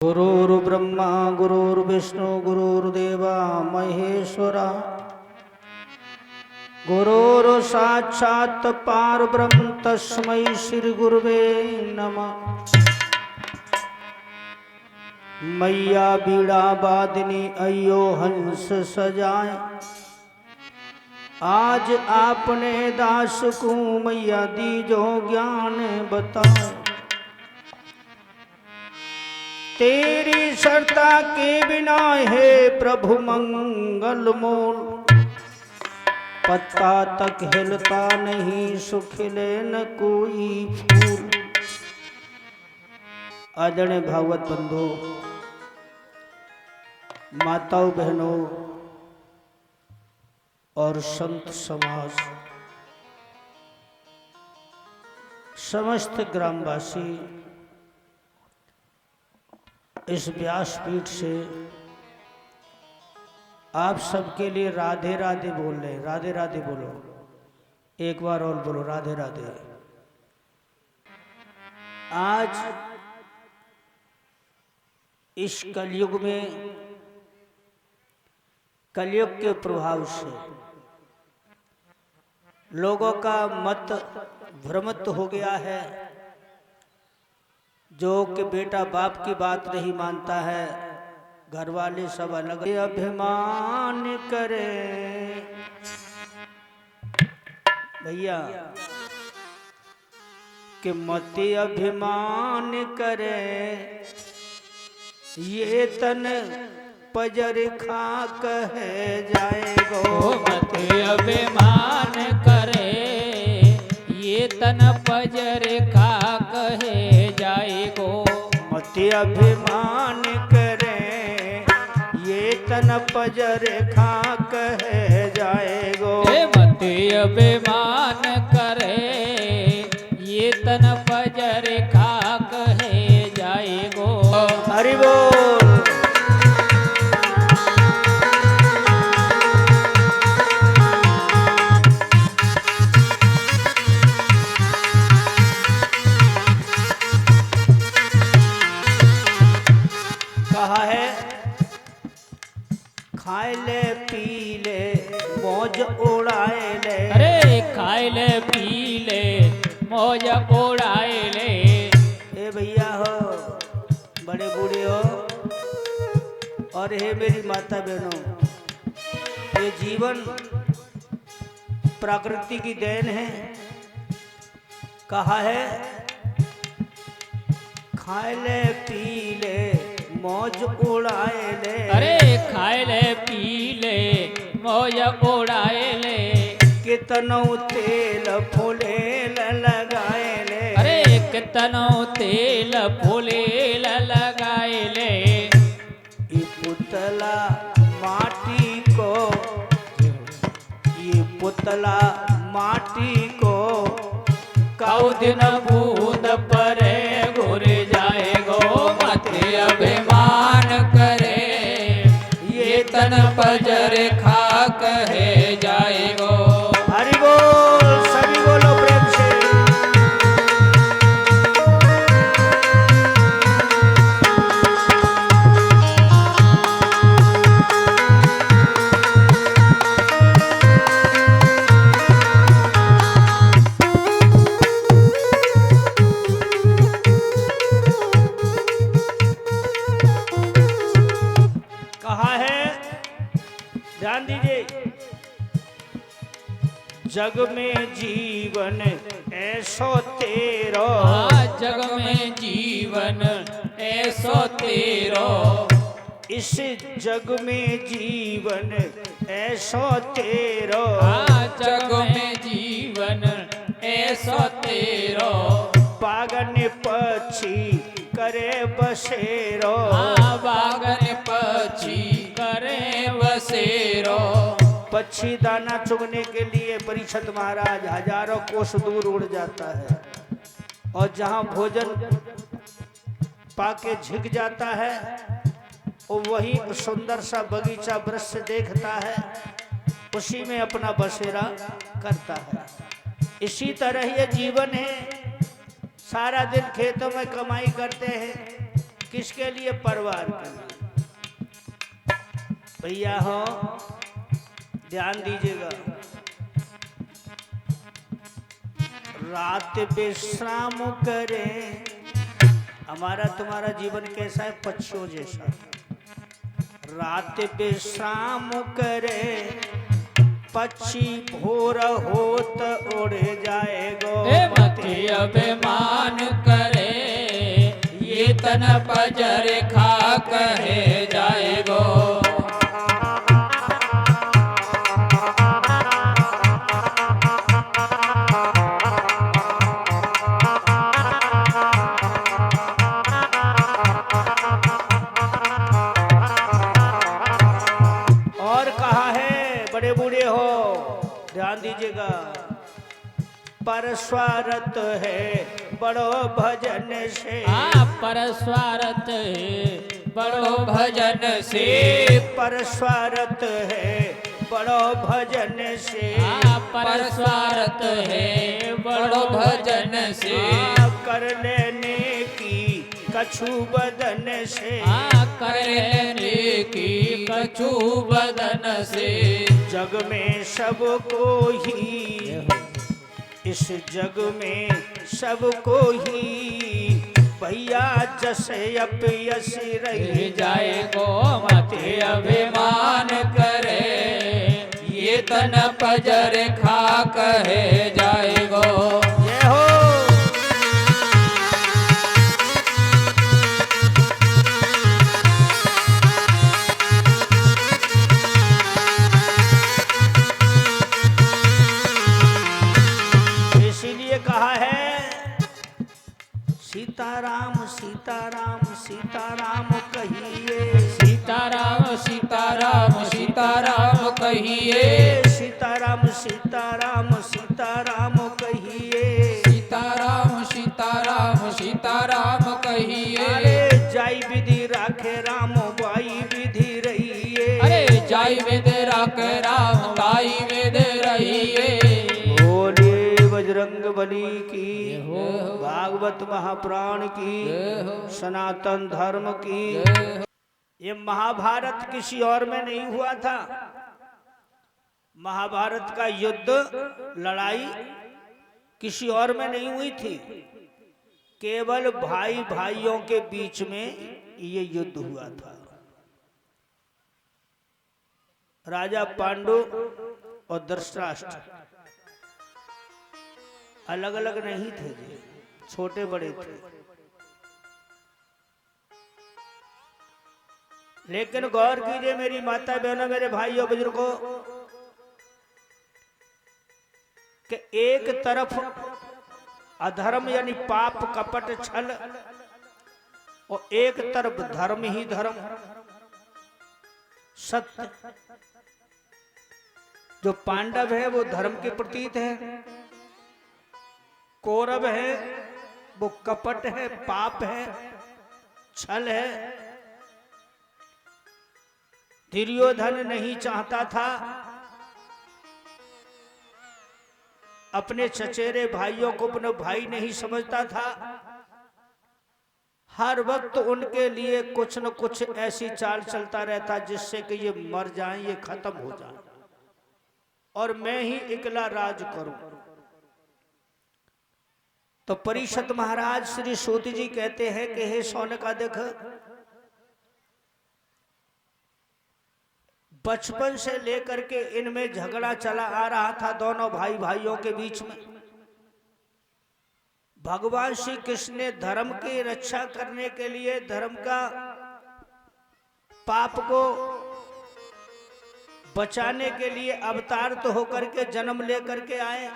गुरुर्ब्रह्मा गुरुर्विष्णु गुरुर्देवा महेश्वरा गुरुर्साक्षात् परब्रह्म तस्मै श्री गुरुवे नमः। मैया बीड़ा बादनी अयो हंस सजाए, आज आपने दास को मैया दीजो ज्ञान बताए। तेरी शर्ता के बिना है प्रभु मंगल मोल, पत्ता तक हिलता नहीं सुखिले न कोई फूल। आदरणीय भागवत बंधु, माताओं बहनों और संत समाज, समस्त ग्रामवासी इस व्यासपीठ से आप सबके लिए राधे राधे बोल रहे हैं। राधे राधे बोलो, एक बार और बोलो राधे राधे। आज इस कलयुग में, कलयुग के प्रभाव से लोगों का मत भ्रमित हो गया है। जो कि बेटा बाप की बात नहीं मानता है, घर वाले सब अलग अभिमान करे। भैया कि मत अभिमान करे, ये तन पजर खा कहे जाएगो। मत अभिमान करे, ये तन पजर खा कहे जाएगो। मत अभिमान करे, ये तन पजर खा कहे जाएगो। मत अभिमान करे, ये तन पजर खा कहे जाएगो। हरि बोल। कहा है खाए ले पी ले मौज उड़ाए ले। अरे खाए ले पी ले मौज उड़ाए ले। ए भैया हो, बड़े बूढ़े हो और हे मेरी माता बहनों, ये जीवन प्रकृति की देन है। कहा है खाए ले पी ले मौज उड़ाए ले। अरे खाए ले पी ले मौज उड़ाए ले। कितनो तेल फूलेल लगाए ले। अरे कितनो तेल फूलेल लगाए ले। ये पुतला माटी को, ये पुतला माटी को कौ दिन बूंद परे घुर जाएगो। मत अभिमान करे, ये तन पजर खा कहे जाएगो। हरि बोल, सभी बोलो प्रेम से। कहा है, ध्यान दीजिए, जग में जीवन ऐसो तेरो। जग में जीवन ऐसो तेरो। इस जग में जीवन ऐसो तेरो। जग में जीवन ऐसो तेरो। बागन पक्षी करे बसेरो। बागन पक्षी करे बसेरो। पक्षी दाना चुगने के लिए परीक्षित महाराज हजारों कोस दूर उड़ जाता है, और जहां भोजन पाके झिक जाता है, वो वही सुंदर सा बगीचा वृक्ष देखता है, उसी में अपना बसेरा करता है। इसी तरह ये जीवन है। सारा दिन खेतों में कमाई करते हैं, किसके लिए? परिवार के लिए। भैया हो, ध्यान दीजिएगा, रात विश्राम करें। हमारा तुम्हारा जीवन कैसा है? पक्षियों जैसा। रात विश्राम करे, पक्षी भोर होत उड़ जाएगो। मति अभिमान करे, ये तन पजर खा कहे जाएगो। ध्यान दीजिएगा, परस्वारत है बड़ो भजन से। परस्वारत है बड़ो भजन से। परस्वारत है बड़ो भजन से। परस्वारत है बड़ो भजन से। कर लेने की कछु बदन से। कर लेने की कछु बदन से। जग में सबको ही, इस जग में सबको ही भैया जस अपयस रह जाएगो। मति अभिमान करे, ये तन पजर खा कहे जाएगो। जय हो। कहा है सीताराम सीताराम सीताराम कहिए। सीताराम सीताराम सीताराम कहिए। सीताराम सीताराम सीताराम कहिए। सीताराम सीताराम सीताराम कहिए। अरे जाई विधि राखे राम बाई विधि रहिए। अरे जाई विधि राखे राम बाई विधि रहिए। बजरंग बली की, भागवत महापुराण की, सनातन धर्म की। ये महाभारत किसी और में नहीं हुआ था। महाभारत का युद्ध, लड़ाई किसी और में नहीं हुई थी। केवल भाई भाइयों के बीच में ये युद्ध हुआ था। राजा पांडु और धृतराष्ट्र अलग अलग नहीं थे, छोटे बड़े थे। लेकिन गौर कीजिए मेरी माता बहनों, मेरे भाइयों बुजुर्गों, कि एक तरफ अधर्म यानी पाप कपट छल, और एक तरफ धर्म ही धर्म सत्य। जो पांडव है वो धर्म के प्रतीक है, कौरव है वो कपट है, पाप है, छल है। दुर्योधन नहीं चाहता था अपने चचेरे भाइयों को अपने भाई नहीं समझता था। हर वक्त उनके लिए कुछ न कुछ ऐसी चाल चलता रहता जिससे कि ये मर जाएं, ये खत्म हो जाए और मैं ही इकला राज करूं। तो परीक्षित महाराज श्री सूत जी कहते हैं कि हे शौनकादिक, बचपन से लेकर के इनमें झगड़ा चला आ रहा था दोनों भाई भाइयों के बीच में। भगवान श्री कृष्ण ने धर्म की रक्षा करने के लिए, धर्म का पाप को बचाने के लिए अवतार तो होकर के जन्म लेकर के आए,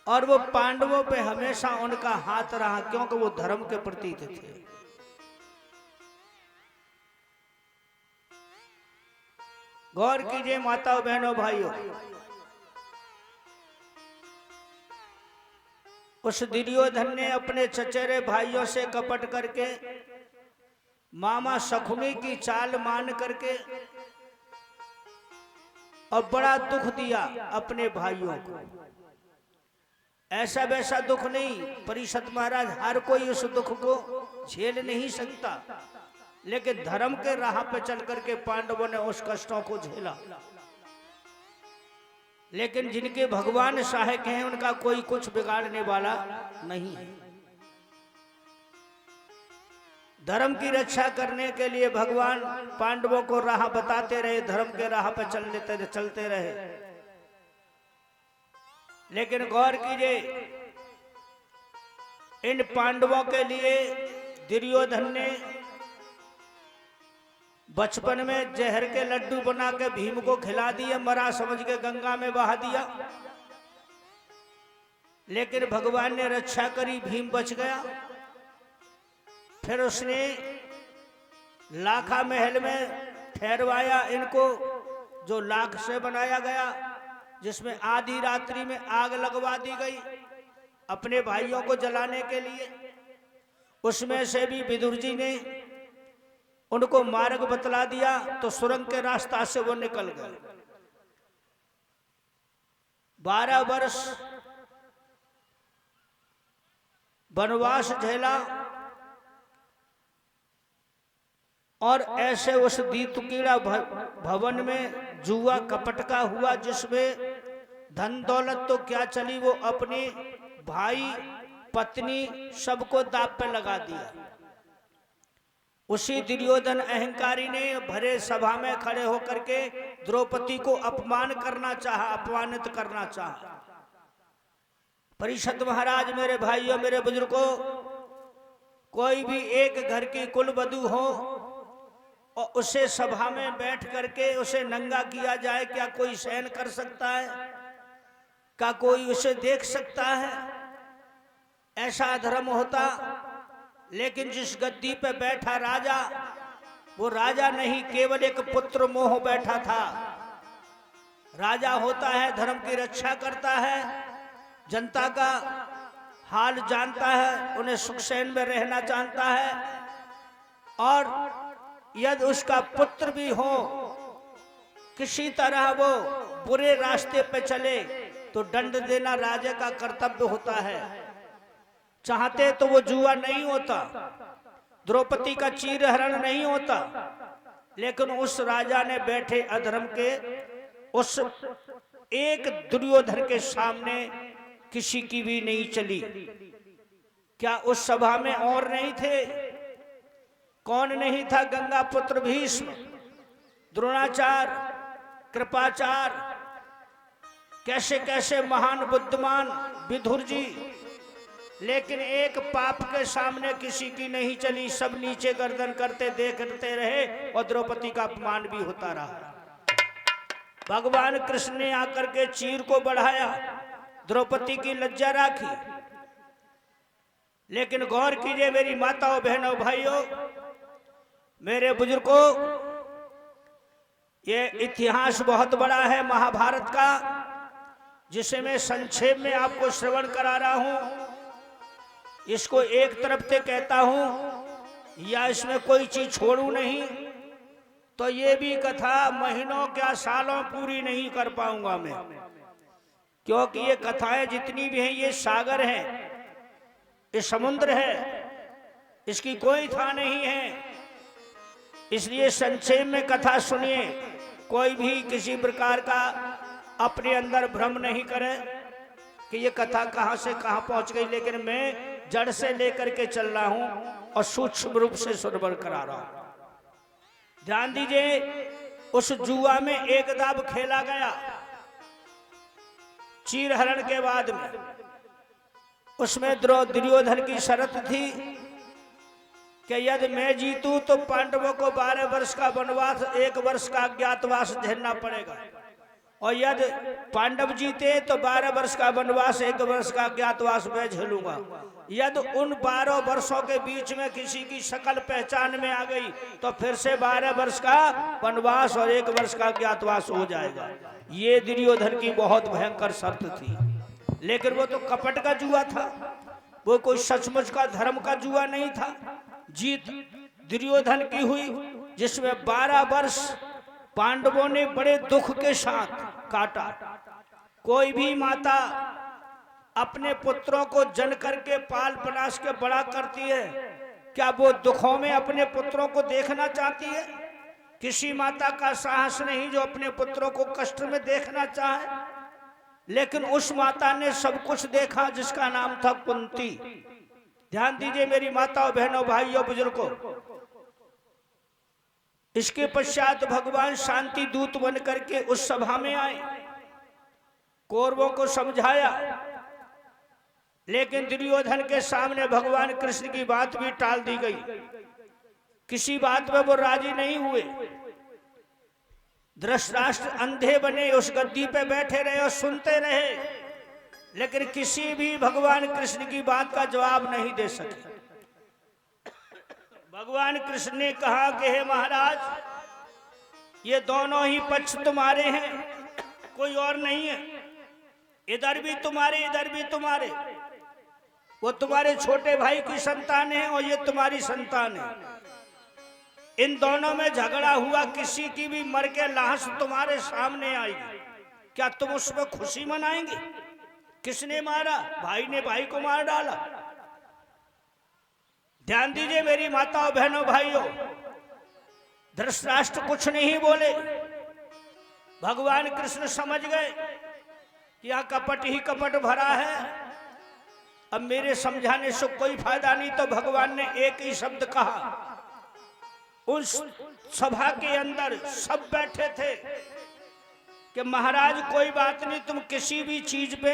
और वो पांडवों पे हमेशा उनका हाथ रहा क्योंकि वो धर्म के प्रतीक थे। गौर कीजिए माताओं बहनों भाइयों, उस दुर्योधन ने अपने चचेरे भाइयों से कपट करके, मामा शकुनी की चाल मान करके और बड़ा दुख दिया अपने भाइयों को। ऐसा वैसा दुख नहीं, परीक्षित महाराज हर कोई उस दुख को झेल नहीं सकता, लेकिन धर्म के राह पे चल करके पांडवों ने उस कष्टों को झेला। लेकिन जिनके भगवान सहायक हैं उनका कोई कुछ बिगाड़ने वाला नहीं है। धर्म की रक्षा करने के लिए भगवान पांडवों को राह बताते रहे, धर्म के राह पर चलते रहे। लेकिन गौर कीजिए, इन पांडवों के लिए दुर्योधन ने बचपन में जहर के लड्डू बना के भीम को खिला दिए, मरा समझ के गंगा में बहा दिया। लेकिन भगवान ने रक्षा करी, भीम बच गया। फिर उसने लाखा महल में ठहरवाया इनको, जो लाख से बनाया गया, जिसमें आधी रात्रि में आग लगवा दी गई अपने भाइयों को जलाने के लिए। उसमें से भी विदुर जी ने उनको मार्ग बतला दिया, तो सुरंग के रास्ता से वो निकल गए। 12 वर्ष वनवास झेला और ऐसे उस दीतुकीड़ा भवन में जुआ कपट का हुआ, जिसमें धन दौलत तो क्या चली, वो अपने भाई पत्नी सबको दांव पे लगा दिया। उसी दुर्योधन अहंकारी ने भरे सभा में खड़े होकर के द्रौपदी को अपमान करना चाहा, अपमानित करना चाहा। परीक्षित महाराज, मेरे भाइयों, मेरे बुजुर्गों, कोई भी एक घर की कुलवधू हो और उसे सभा में बैठ करके उसे नंगा किया जाए, क्या कोई सहन कर सकता है? क्या कोई उसे देख सकता है? ऐसा धर्म होता। लेकिन जिस गद्दी पे बैठा राजा, वो राजा नहीं, केवल एक पुत्र मोह बैठा था। राजा होता है, धर्म की रक्षा करता है, जनता का हाल जानता है, उन्हें सुख चैन में रहना चाहता है। और यदि उसका पुत्र भी हो, किसी तरह वो बुरे रास्ते पे चले, तो दंड देना राजा का कर्तव्य होता है। चाहते तो वो जुआ नहीं होता, द्रौपदी का चीरहरण नहीं होता, लेकिन उस राजा ने बैठे अधर्म के उस एक दुर्योधन के सामने किसी की भी नहीं चली। क्या उस सभा में और नहीं थे? कौन नहीं था? गंगा पुत्र भीष्म, द्रोणाचार्य, कृपाचार्य, कैसे कैसे महान बुद्धिमान विदुर जी। लेकिन एक पाप के सामने किसी की नहीं चली, सब नीचे गर्दन करते देखते रहे और द्रौपदी का अपमान भी होता रहा। भगवान कृष्ण ने आकर के चीर को बढ़ाया, द्रौपदी की लज्जा राखी। लेकिन गौर कीजिए मेरी माताओं, बहनों, भाइयों, मेरे बुजुर्गों, ये इतिहास बहुत बड़ा है महाभारत का, जिसे मैं संक्षेप में आपको श्रवण करा रहा हूं। इसको एक तरफ से कहता हूं या इसमें कोई चीज छोड़ू नहीं, तो ये भी कथा महीनों क्या सालों पूरी नहीं कर पाऊंगा मैं, क्योंकि ये कथाएं जितनी भी हैं ये सागर है, ये समुद्र है, इसकी कोई था नहीं है। इसलिए संक्षेप में कथा सुनिए, कोई भी किसी प्रकार का अपने अंदर भ्रम नहीं करे कि ये कथा कहां से कहां पहुंच गई। लेकिन मैं जड़ से लेकर के चल रहा हूं और सूक्ष्म रूप से सुरबर करा रहा हूं। ध्यान दीजिए, उस जुआ में एक दाव खेला गया चीरहरण के बाद में। उसमें दुर्योधन की शर्त थी कि यदि मैं जीतूं तो पांडवों को 12 वर्ष का वनवास, 1 वर्ष का अज्ञातवास झेलना पड़ेगा, और यदि पांडव जीते तो 12 वर्ष का वनवास, 1 वर्ष का अज्ञातवास मैं झेलूंगा। यदि उन 12 वर्षों के बीच में किसी की शकल पहचान में आ गई तो फिर से 12 वर्ष का वनवास और 1 वर्ष का अज्ञातवास हो जाएगा। ये दुर्योधन की बहुत भयंकर शर्त थी। लेकिन वो तो कपट का जुआ था, वो कोई सचमुच का धर्म का जुआ नहीं था। जीत दुर्योधन की हुई, जिसमें 12 वर्ष पांडवों ने बड़े दुख के साथ काटा। कोई भी माता अपने पुत्रों को जन करके पाल पनास के बड़ा करती है, क्या वो दुखों में अपने पुत्रों को देखना चाहती है? किसी माता का साहस नहीं जो अपने पुत्रों को कष्ट में देखना चाहे। लेकिन उस माता ने सब कुछ देखा जिसका नाम था कुंती। ध्यान दीजिए मेरी माताओं, बहनों, भाइयों, बुजुर्गों। इसके पश्चात भगवान शांति दूत बन करके उस सभा में आए, कौरवों को समझाया। लेकिन दुर्योधन के सामने भगवान कृष्ण की बात भी टाल दी गई। किसी बात में वो राजी नहीं हुए। धृतराष्ट्र अंधे बने उस गद्दी पे बैठे रहे और सुनते रहे, लेकिन किसी भी भगवान कृष्ण की बात का जवाब नहीं दे सके। भगवान कृष्ण ने कहा कि हे महाराज, ये दोनों ही पक्ष तुम्हारे हैं, कोई और नहीं है। इधर भी तुम्हारे, इधर भी तुम्हारे। वो तुम्हारे छोटे भाई की संतान है और ये तुम्हारी संतान है। इन दोनों में झगड़ा हुआ, किसी की भी मर के लाश तुम्हारे सामने आएगी, क्या तुम उसमें खुशी मनाएंगे? किसने मारा? भाई ने भाई को मार डाला। ध्यान दीजिए मेरी माताओं, बहनों, भाइयों। धृतराष्ट्र कुछ नहीं बोले। भगवान कृष्ण समझ गए कि यहाँ कपट ही कपट भरा है, अब मेरे समझाने से कोई फायदा नहीं। तो भगवान ने एक ही शब्द कहा। उस सभा के अंदर सब बैठे थे कि महाराज कोई बात नहीं, तुम किसी भी चीज पे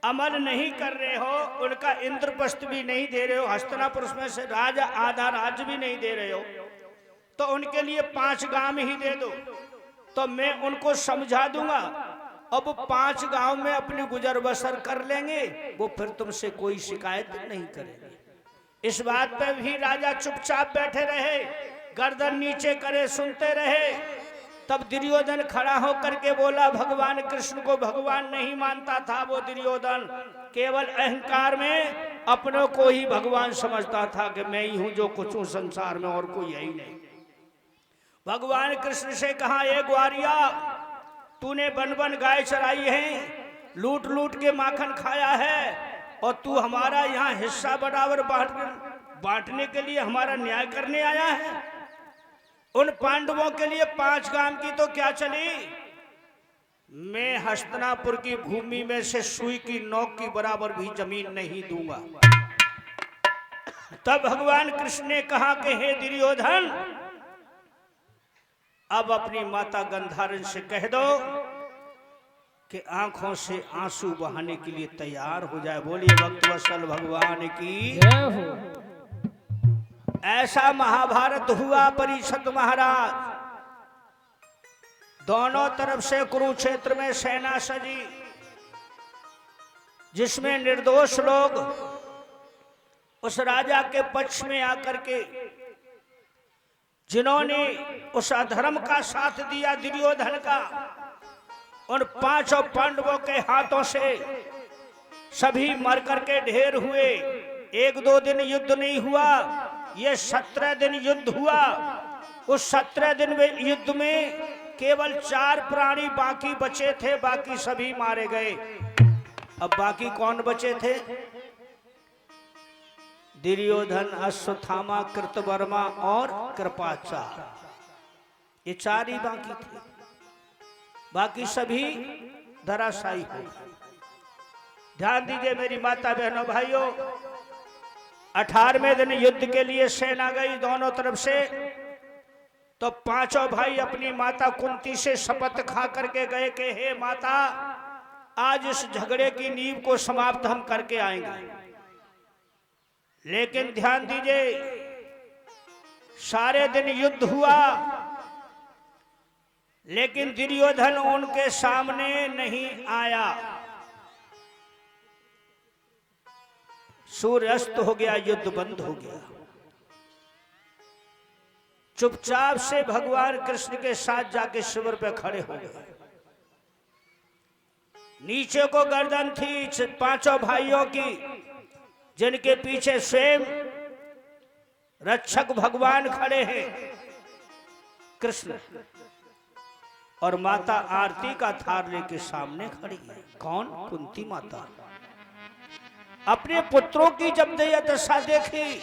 अमल नहीं कर रहे हो, उनका इंद्रप्रस्थ भी नहीं दे रहे हो, हस्तिनापुर में से राजा आधा राज्य भी नहीं दे रहे हो, तो उनके लिए 5 गांव ही दे दो, तो मैं उनको समझा दूंगा। अब 5 गांव में अपनी गुजर बसर कर लेंगे, वो फिर तुमसे कोई शिकायत नहीं करेंगे। इस बात पे भी राजा चुपचाप बैठे रहे, गर्दन नीचे करे सुनते रहे। तब दुर्योधन खड़ा होकर के बोला, भगवान कृष्ण को भगवान नहीं मानता था वो दुर्योधन, केवल अहंकार में अपनों को ही भगवान समझता था कि मैं ही हूं जो कुछ हूं संसार में, और कोई है ही नहीं। भगवान कृष्ण से कहा, ए ग्वारिया, तूने बन बन गाय चराई है, लूट लूट के माखन खाया है, और तू हमारा यहाँ हिस्सा बराबर बांटने के लिए हमारा न्याय करने आया है। उन पांडवों के लिए 5 गांव की तो क्या चली, मैं हस्तिनापुर की भूमि में से सुई की नोक की बराबर भी जमीन नहीं दूंगा। तब भगवान कृष्ण ने कहा कि हे दुर्योधन, अब अपनी माता गंधारण से कह दो कि आंखों से आंसू बहाने के लिए तैयार हो जाए। बोलिए भक्तवत्सल भगवान की जय हो। ऐसा महाभारत हुआ परीक्षित महाराज। दोनों तरफ से कुरुक्षेत्र में सेना सजी, जिसमें निर्दोष लोग उस राजा के पक्ष में आकर के, जिन्होंने उस अधर्म का साथ दिया दुर्योधन का, उन 5 पांडवों के हाथों से सभी मर करके ढेर हुए। 1-2 दिन युद्ध नहीं हुआ, ये 17 दिन युद्ध हुआ। उस 17 दिन में युद्ध में केवल 4 प्राणी बाकी बचे थे, बाकी सभी मारे गए। अब बाकी कौन बचे थे? दुर्योधन, अश्वत्थामा, कृतवर्मा और कृपाचार्य, ये 4 ही बाकी थे। बाकी सभी धराशायी हो गए। ध्यान दीजिए मेरी माता, बहनों, भाइयों। 18वें दिन युद्ध के लिए सेना गई दोनों तरफ से। तो 5 भाई अपनी माता कुंती से शपथ खा करके गए कि हे माता, आज इस झगड़े की नींव को समाप्त हम करके आएंगे। लेकिन ध्यान दीजिए, सारे दिन युद्ध हुआ, लेकिन दुर्योधन उनके सामने नहीं आया। सूर्य अस्त हो गया, युद्ध बंद हो गया। चुपचाप से भगवान कृष्ण के साथ जाके शिविर पे खड़े हो गए। नीचे को गर्दन थी 5 भाइयों की, जिनके पीछे स्वयं रक्षक भगवान खड़े हैं कृष्ण, और माता आरती का थार लेके सामने खड़ी है। कौन? कुंती माता। अपने पुत्रों की जब दशा देखी,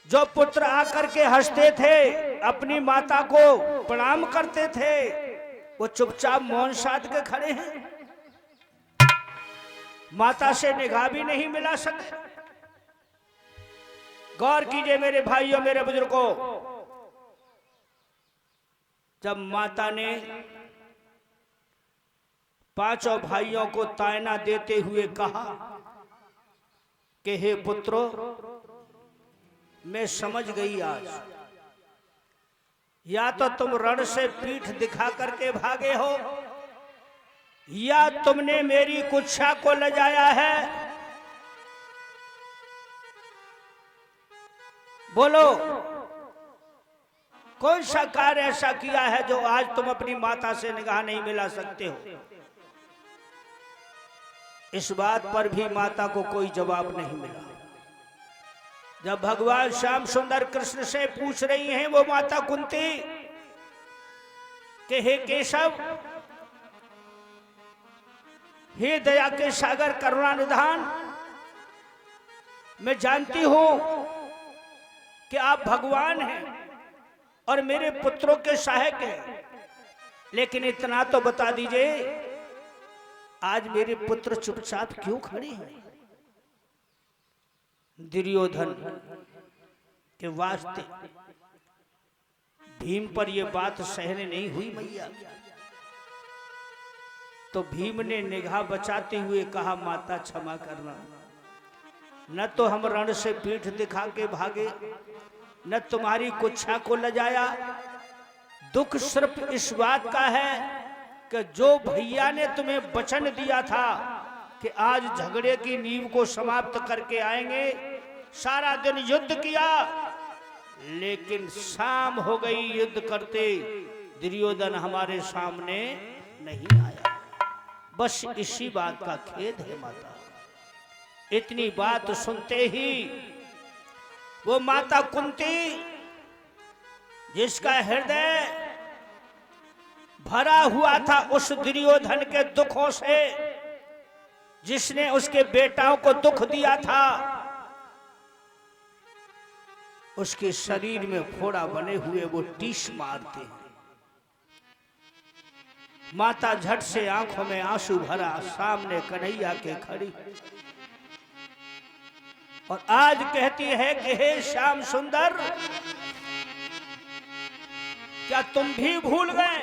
जो पुत्र आकर के हंसते थे, अपनी माता को प्रणाम करते थे, वो चुपचाप मौन साध के खड़े हैं, माता से निगाह भी नहीं मिला सके। गौर कीजिए मेरे भाइयों, मेरे बुजुर्गों, जब माता ने पांचों भाइयों को तायना देते हुए कहा कि हे पुत्रों, मैं समझ गई आज, या तो तुम रण से पीठ दिखा करके भागे हो, या तुमने मेरी कुच्छा को लजाया है। बोलो, कौन सा कार्य ऐसा किया है जो आज तुम अपनी माता से निगाह नहीं मिला सकते हो? इस बात पर भी माता को कोई जवाब नहीं मिला। जब भगवान श्याम सुंदर कृष्ण से पूछ रही हैं वो माता कुंती कि हे केशव, हे दया के सागर, करुणा निधान, मैं जानती हूं कि आप भगवान हैं और मेरे पुत्रों के सहायक हैं, लेकिन इतना तो बता दीजिए, आज मेरे पुत्र चुपचाप क्यों खड़े हैं? दुर्योधन के वास्ते भीम पर यह बात सहने नहीं हुई मैया। तो भीम ने निगाह बचाते हुए कहा, माता क्षमा करना, न तो हम रण से पीठ दिखा के भागे, न तुम्हारी कुच्छा को लजाया। दुख सिर्फ इस बात का है कि जो भैया ने तुम्हें वचन दिया था कि आज झगड़े की नींव को समाप्त करके आएंगे, सारा दिन युद्ध किया, लेकिन शाम हो गई युद्ध करते, दुर्योधन हमारे सामने नहीं आया। बस इसी बात का खेद है माता। इतनी बात सुनते ही वो माता कुंती, जिसका हृदय भरा हुआ था उस दुर्योधन के दुखों से, जिसने उसके बेटाओं को दुख दिया था, उसके शरीर में फोड़ा बने हुए वो टीस मारते हैं। माता झट से आंखों में आंसू भरा सामने कन्हैया के खड़ी और आज कहती है कि हे श्याम सुंदर, क्या तुम भी भूल गए?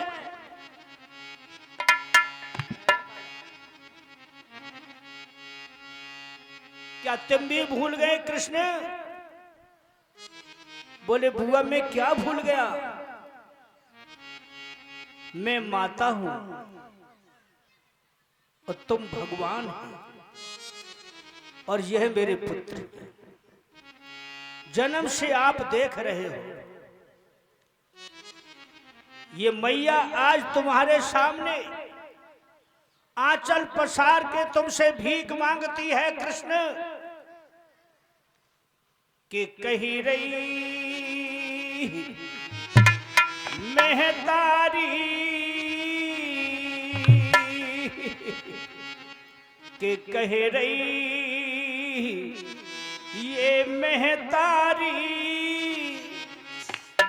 क्या तुम भी भूल गए कृष्ण? बोले बुआ, मैं क्या भूल गया? मैं माता हूं और तुम भगवान हो और यह मेरे पुत्र, जन्म से आप देख रहे हो, ये मैया आज तुम्हारे सामने आंचल पसार के तुमसे भीख मांगती है कृष्ण, कि कही रही महतारी, कि कह रही ये महतारी,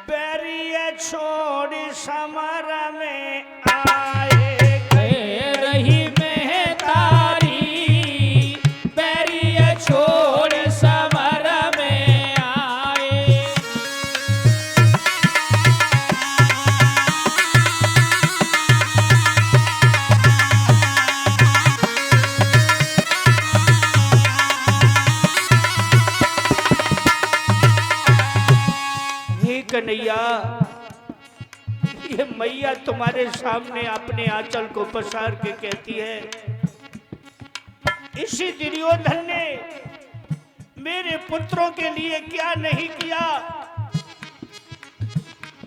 बैरिया छोड़ समर में आए, कह रही महतारी, बैरिया छोड़ समर में आए। कन्हैया, ये मैया तुम्हारे सामने अपने आंचल को पसार के कहती है, इसी दुर्योधन ने मेरे पुत्रों के लिए क्या नहीं किया?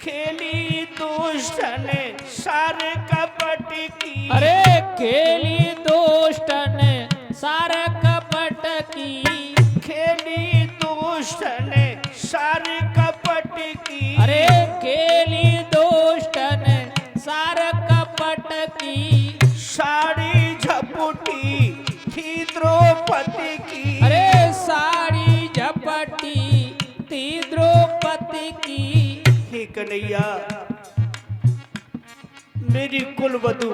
खेली दुष्ट ने सारे कपट की, अरे खेली दुष्ट ने सारे कपट की, खेली दुष्ट ने सारे कपट की, अरे खेली दुष्ट ने सारे कपट की, साड़ी झपुटी थी द्रौपदी पति की। हे कन्हैया, मेरी कुलवधू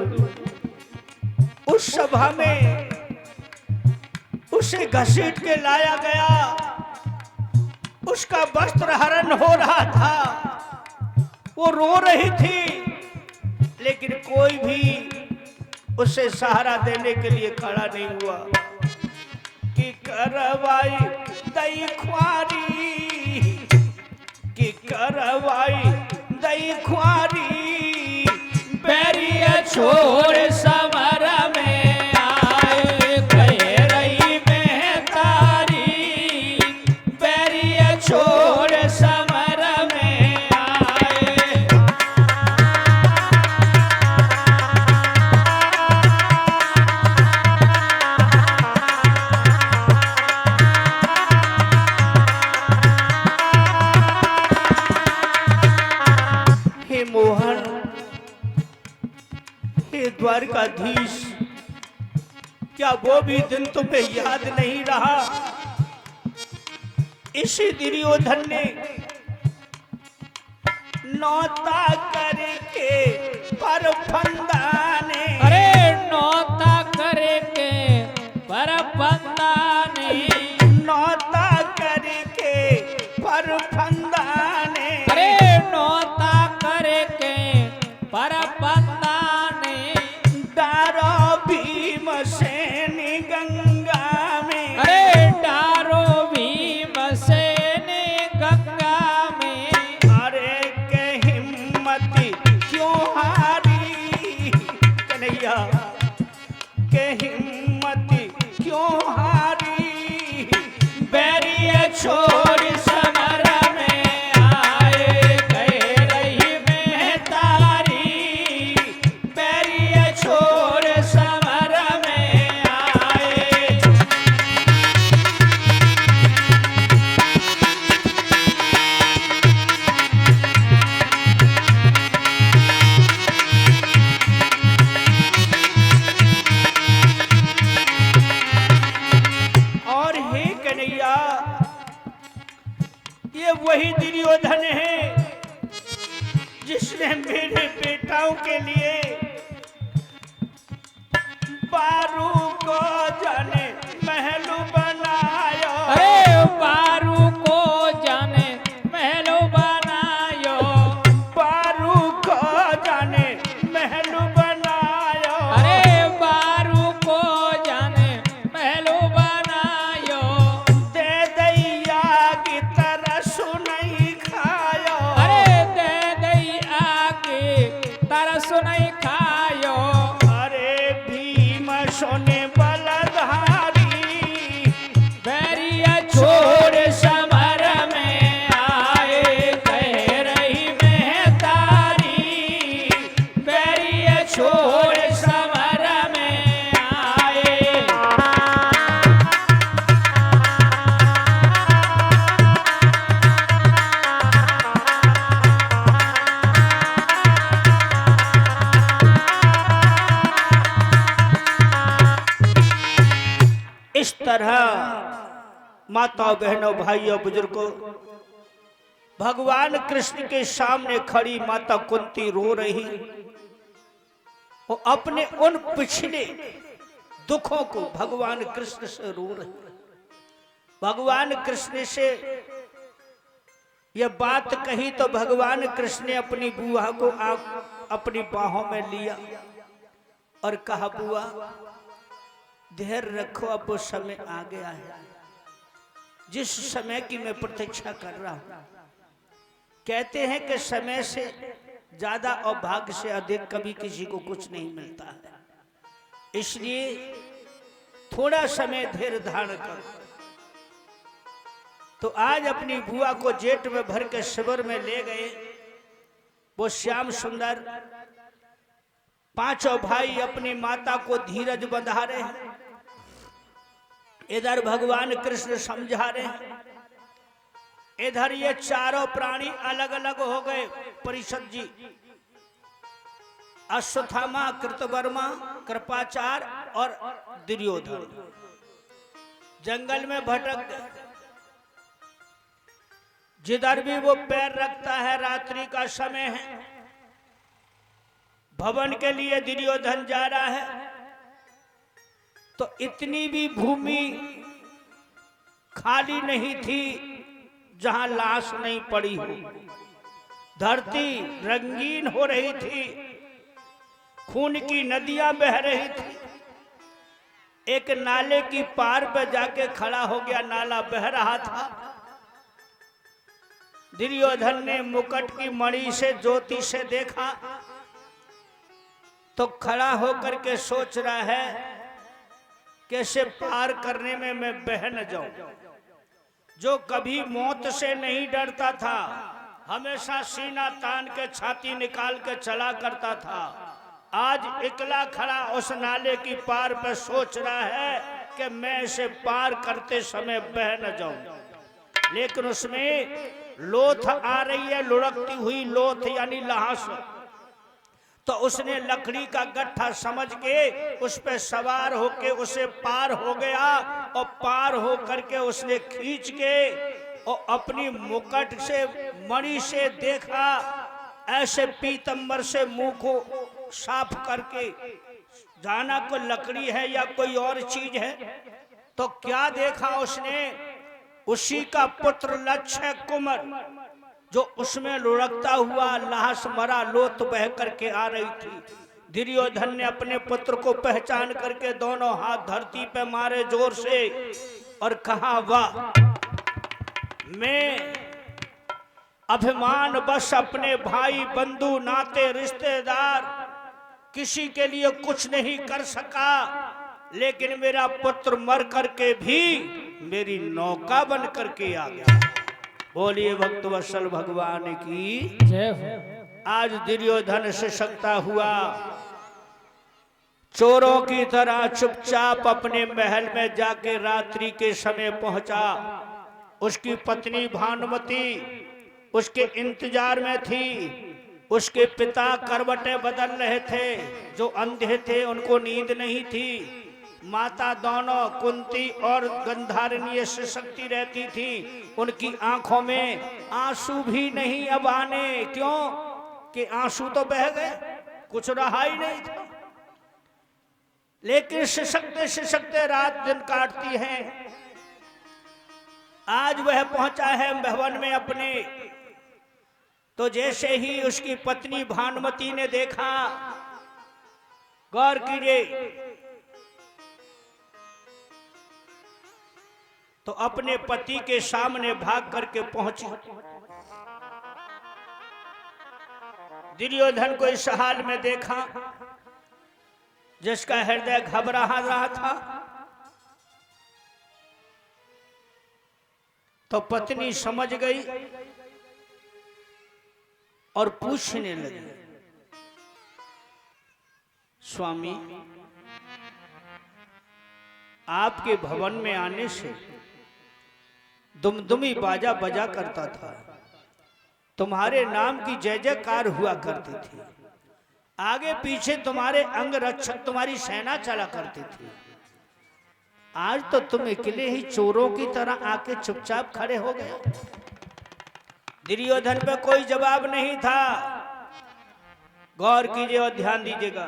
उस सभा में उसे घसीट के लाया गया, उसका वस्त्र हरण हो रहा था, वो रो रही थी, लेकिन कोई भी उसे सहारा देने के लिए खड़ा नहीं हुआ। कि करवाई दई ख्वारी, कि करवाई दई ख्वारी, बैरिया छोड़ समर में आए, कह रही मैं तारी। बैरिया छोड़ समर में आए। हे मोहन, हे द्वारकाधीश, क्या वो भी दिन तुम्हें याद नहीं रहा? इसी दुर्योधन ने नौता करके पर फंदाने, अरे नौता करे के पर बंदाने। नौता करके पर फंदाने, अरे नौता करे के पर बंदाने। डारो भीमसेन गंगा में, अरे डारो भीम सेन गंगा में। अरे के हिम्मती क्यों हारी? कन्हैया, के हिम्मती क्यों हारी? बैरिया छोड़ समर में आए, कह रही मैं तारी। बैरिया छोड़ समर में आए। और हे कन्हैया, ये वही दुर्योधन है जिसने मेरे बेटाओं के लिए बारू को जाने महल बनायो। अरे बारू को जाने महलो बनायो। बारू को जाने महल बनायो। अरे बारू को जाने महलो बनायो। दे दैया की तरस नहीं खायो। अरे दे दई आके तरस नहीं खायो। अरे भीम सोने बलधारी, बैरिया छोड़ समर में आए, कह रही मैं तारी। बैरिया छोड़ समर में आए। इस तरह माता बहनों भाइयों बुजुर्गों, भगवान कृष्ण के सामने खड़ी माता कुंती रो रही, वो अपने उन पिछले दुखों को भगवान कृष्ण से रो रही। भगवान कृष्ण से यह बात कही तो भगवान कृष्ण ने अपनी बुआ को अपनी बाहों में लिया और कहा, बुआ धैर्य रखो, अब वो समय आ गया है जिस समय की मैं प्रतीक्षा कर रहा हूं। कहते हैं कि समय से ज्यादा और भाग्य से अधिक कभी किसी को कुछ नहीं मिलता है, इसलिए थोड़ा समय धैर्य धारण करो। तो आज अपनी बुआ को जेठ में भर के शिविर में ले गए। वो श्याम सुंदर पांचों भाई अपनी माता को धीरज बंधा रहे हैं, इधर भगवान कृष्ण समझा रहे हैं, इधर ये चारों प्राणी अलग अलग हो गए। परिषद जी, अश्वत्थामा, कृतवर्मा, कृपाचार्य और दुर्योधन जंगल में भटक गए। जिधर भी वो पैर रखता है रात्रि का समय है, भवन के लिए दुर्योधन जा रहा है, तो इतनी भी भूमि खाली नहीं थी जहां लाश नहीं पड़ी हो। धरती रंगीन हो रही थी, खून की नदियां बह रही थी। एक नाले की पार पर जाके खड़ा हो गया, नाला बह रहा था। दुर्योधन ने मुकुट की मणि से ज्योति से देखा तो खड़ा होकर के सोच रहा है कैसे पार करने में मैं बह न जाऊं। जो कभी मौत से नहीं डरता था, हमेशा सीना तान के छाती निकाल के चला करता था, आज इकला खड़ा उस नाले की पार पर सोच रहा है कि मैं इसे पार करते समय बह न जाऊं। लेकिन उसमें लोथ आ रही है, लुढ़कती हुई लोथ यानी लहास। तो उसने लकड़ी का गट्ठा समझ के उस पे सवार होके उसे पार हो गया, और पार हो करके उसने खींच के और अपनी मुकुट से मणि से देखा, ऐसे पीतंबर से मुंह को साफ करके, जाना को लकड़ी है या कोई और चीज है। तो क्या देखा उसने, उसी का पुत्र लक्ष्य कुमार जो उसमें लुढ़कता हुआ लाश मरा लोथ बह करके आ रही थी। दुर्योधन ने अपने पुत्र को पहचान करके दोनों हाथ धरती पे मारे जोर से और कहा, वाह, मैं अभिमान बस अपने भाई बंधु नाते रिश्तेदार किसी के लिए कुछ नहीं कर सका, लेकिन मेरा पुत्र मर करके भी मेरी नौका बन करके आ गया। बोलिए भक्तवत्सल भगवान की जय हो। आज दुर्योधन से सशक्ता हुआ, चोरों की तरह चुपचाप अपने महल में जाके रात्रि के समय पहुंचा। उसकी पत्नी भानुमति उसके इंतजार में थी। उसके पिता करवटें बदल रहे थे, जो अंधे थे उनको नींद नहीं थी। माता दोनों कुंती और गंधारिणी सशक्ति रहती थी, उनकी आंखों में आंसू भी नहीं अब आने, क्यों कि आंसू तो बह गए, कुछ रहा ही नहीं था। लेकिन सशक्ते सशक्ते रात दिन काटती हैं। आज वह पहुंचा है भवन में अपने, तो जैसे ही उसकी पत्नी भानुमति ने देखा, गौर कीजिए, तो अपने पति के सामने भाग करके पहुंची। दुर्योधन को इस हाल में देखा जिसका हृदय घबरा रहा था, तो पत्नी समझ गई और पूछने लगी, स्वामी, आपके भवन में आने से दुमदुमी बाजा बजा करता था, तुम्हारे नाम की जय जयकार हुआ करती थी, आगे पीछे तुम्हारे अंग रक्षक तुम्हारी सेना चला करती थी। आज तो तुम अकेले ही चोरों की तरह आके चुपचाप खड़े हो गए। दुर्योधन पे कोई जवाब नहीं था। गौर कीजिए और ध्यान दीजिएगा।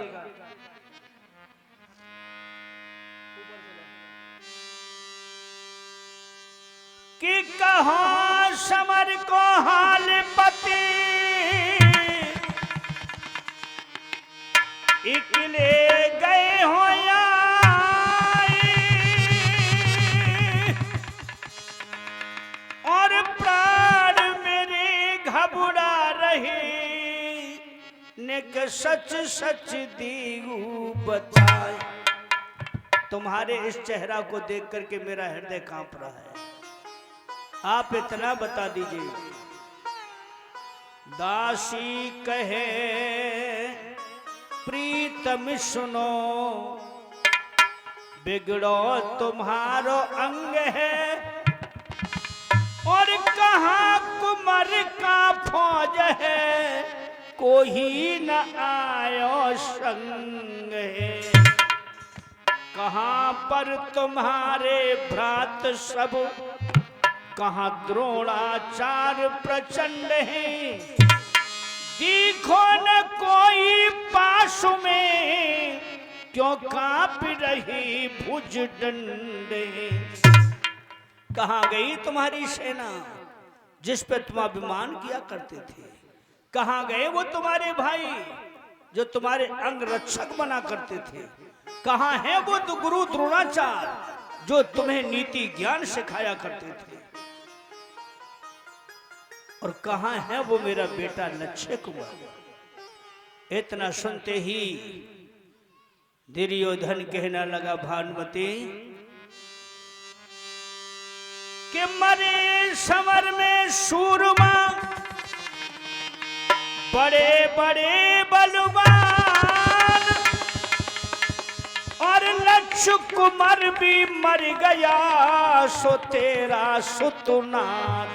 कि कहो समर को हाल पति, इकले गए हो और प्राण मेरे घबरा रहे, नेक सच सच दीगू बताए। तुम्हारे इस चेहरा को देख करके मेरा हृदय कांप रहा है, आप इतना बता दीजिए। दासी कहे प्रीतम सुनो, बिगड़ो तुम्हारो अंग है, और कहाँ कुमार का फौज है, कोई न आयो संग है। कहाँ पर तुम्हारे भ्रात सब कहाँ द्रोणाचार्य प्रचंड है, देखो न कोई पास में, क्यों कांप रही भुज डंडे। कहाँ गई तुम्हारी सेना जिस पे तुम अभिमान किया करते थे? कहाँ गए वो तुम्हारे भाई जो तुम्हारे अंग रक्षक बना करते थे? कहाँ है वो तो गुरु द्रोणाचार्य जो तुम्हें नीति ज्ञान सिखाया करते थे? और कहाँ है वो मेरा बेटा लक्ष्य कुमार? इतना सुनते ही दुर्योधन कहने लगा, भानुमति कि मरे समर में सूरमा बड़े बड़े बलवान, और लक्ष्य कुमार भी मर गया, सो तेरा सुतनाना।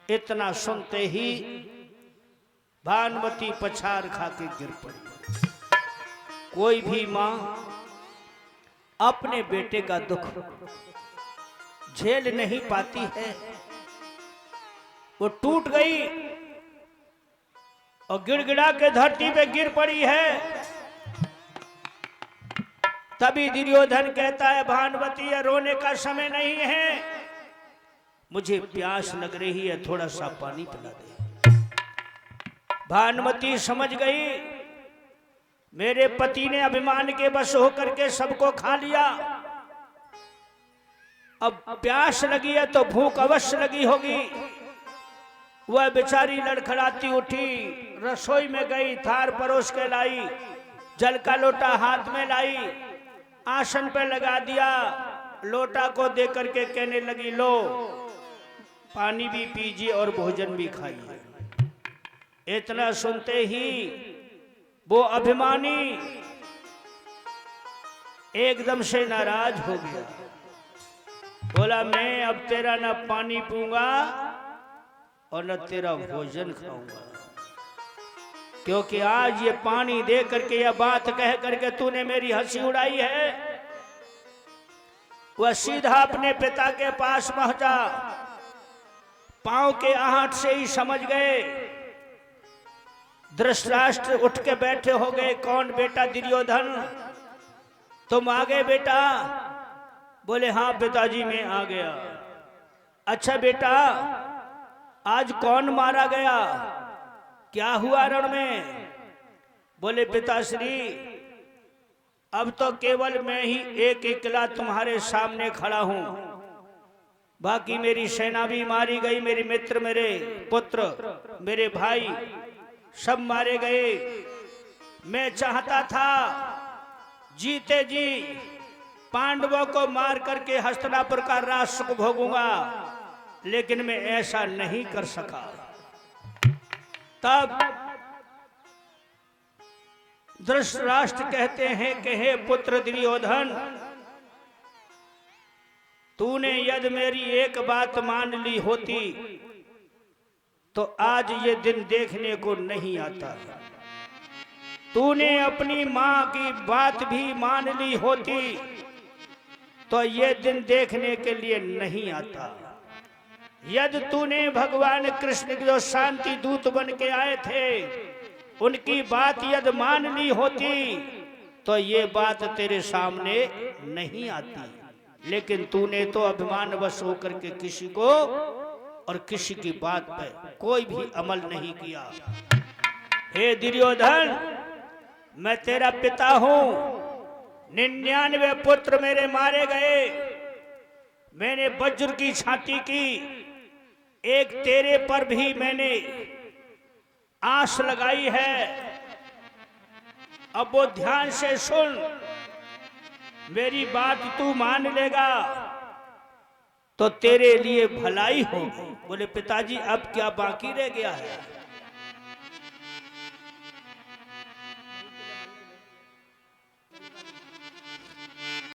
इतना सुनते ही भानुमति पछाड़ खा के गिर पड़ी। कोई भी मां अपने बेटे का दुख झेल नहीं पाती है, वो टूट गई और गिड़गिड़ा के धरती पे गिर पड़ी है। तभी दुर्योधन कहता है, भानुमति ये रोने का समय नहीं है, मुझे प्यास लग रही है, थोड़ा सा पानी पिला दे। भानुमति समझ गई मेरे पति ने अभिमान के बस होकर के सबको खा लिया, अब प्यास लगी है तो भूख अवश्य लगी होगी। वह बेचारी लड़खड़ाती उठी, रसोई में गई, थार परोस के लाई, जल का लोटा हाथ में लाई, आसन पे लगा दिया, लोटा को दे करके कहने लगी, लो पानी भी पीजिए और भोजन भी खाइए। इतना सुनते ही वो अभिमानी एकदम से नाराज हो गया, बोला मैं अब तेरा न पानी पीऊंगा और न तेरा भोजन खाऊंगा, क्योंकि आज ये पानी दे करके यह बात कह करके तूने मेरी हंसी उड़ाई है। वह सीधा अपने पिता के पास पहुंचा, पांव के आहट से ही समझ गए। धृतराष्ट्र उठ के बैठे हो गए, कौन बेटा दुर्योधन, तुम आ गए बेटा? बोले हाँ पिताजी मैं आ गया। अच्छा बेटा आज कौन मारा गया, क्या हुआ रण में? बोले पिताश्री अब तो केवल मैं ही एक अकेला तुम्हारे सामने खड़ा हूं, बाकी मेरी सेना भी मारी गई, मेरे मित्र, मेरे पुत्र, मेरे भाई सब मारे गए। मैं चाहता था जीते जी पांडवों को मार करके हस्तिनापुर का राज सुख भोगूंगा, लेकिन मैं ऐसा नहीं कर सका। तब धृतराष्ट्र कहते हैं कि हे पुत्र दुर्योधन, तूने यदि मेरी एक बात मान ली होती तो आज ये दिन देखने को नहीं आता। तूने अपनी मां की बात भी मान ली होती तो ये दिन देखने के लिए नहीं आता। यदि तूने भगवान कृष्ण जो शांति दूत बन के आए थे उनकी बात यदि मान ली होती तो ये बात तेरे सामने नहीं आती, लेकिन तूने तो अभिमान वश होकर के किसी को और किसी की बात पर कोई भी अमल नहीं किया। हे दुर्योधन मैं तेरा पिता हूं, 99 पुत्र मेरे मारे गए, मैंने वज्र की छाती की, एक तेरे पर भी मैंने आस लगाई है। अब वो ध्यान से सुन, मेरी बात तू मान लेगा तो तेरे लिए भलाई होगी। बोले पिताजी अब क्या बाकी रह गया है?